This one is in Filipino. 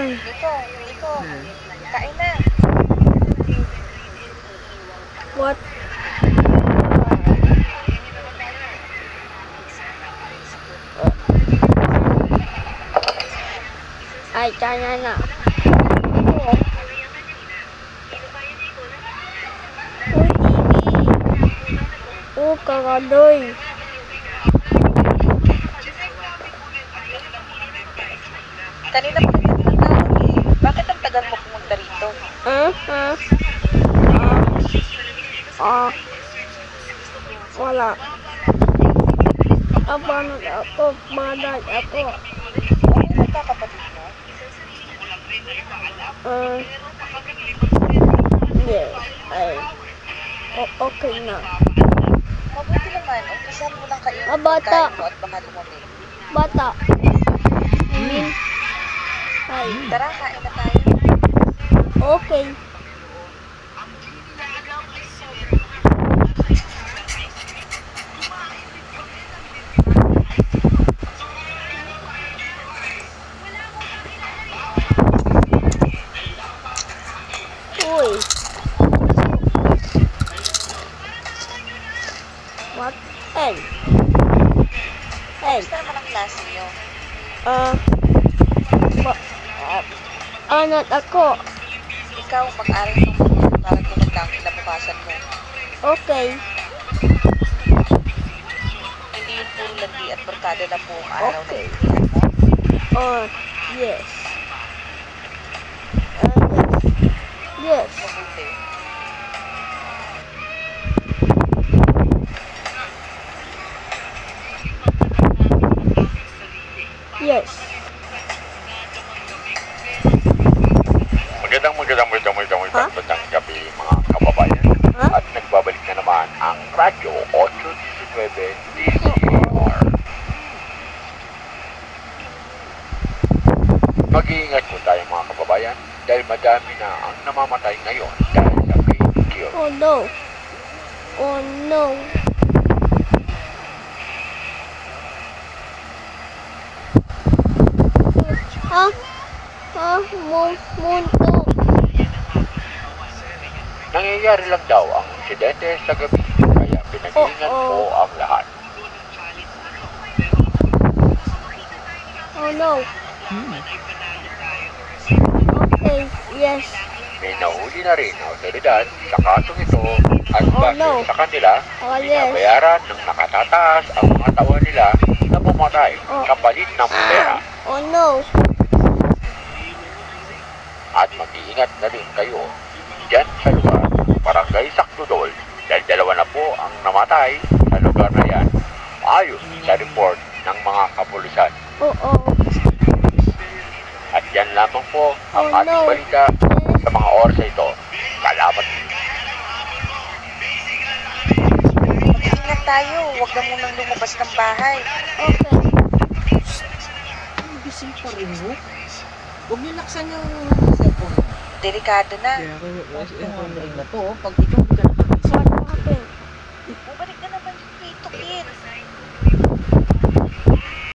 Ay. Nico, kain na. What? Ay, kaya na. Uy, TV. Oh, kagadoy. Kanina pa kita tinatawag eh. Bakit ang tagal mo pumunta rito? Wala. Abanod ako, balag ako. Ano nagkakapatid mo? Yes, ay. Okay na. Mabuti naman, umpisan mo lang kainin ang Bata. pagkain mo at baka lumamig. Bata. Ay, Tara, kain na tayo. okay. Uy. What? Hey. Kamusta naman ang klase niyo? Anak ako. Ikaw, mag-aral ka muna para gumanda ang kinabukasan mo. Okay. Hindi yung puro landi at barkada na po ang araw na Okay. iniihan mo. Yes. Yes. Mabuti. Yes. Magandang gabi mga kababayan. Ha? At nagbabalik na naman ang Radyo 819 DCR. Mag-iingat po tayo mga kababayan dahil madami na ang namamatay ngayon dahil sa green kill. Oh no. Oh no. Ha? Mundo. Nangyayari lang daw ang insidente sa gabi kaya pinag-iingat po ang lahat. Oh no. Okay. Yes. May nahuli na rin ang otoridad sa kasong ito at base no. sa kanila, Oh yes. binabayaran ng nakatataas ang mga tawan nila na pumatay kapalit ng pera. Oh no. At mag-iingat na rin kayo dyan sa lugar ng Barangay Sactudol dahil dalawa na po ang namatay sa lugar na yan ayon sa report ng mga kapulisan. Oo. At yan lamang po ang Oh, ating no. balita sa mga oras na ito. Salamat. Mag-iingat tayo. Huwag na munang lumabas ng bahay. Okay. Gising pa rin mo? Huwag niyo laksan yung cellphone mo. Delikado na. Yung phone ring na to, pag ikaw hindi ka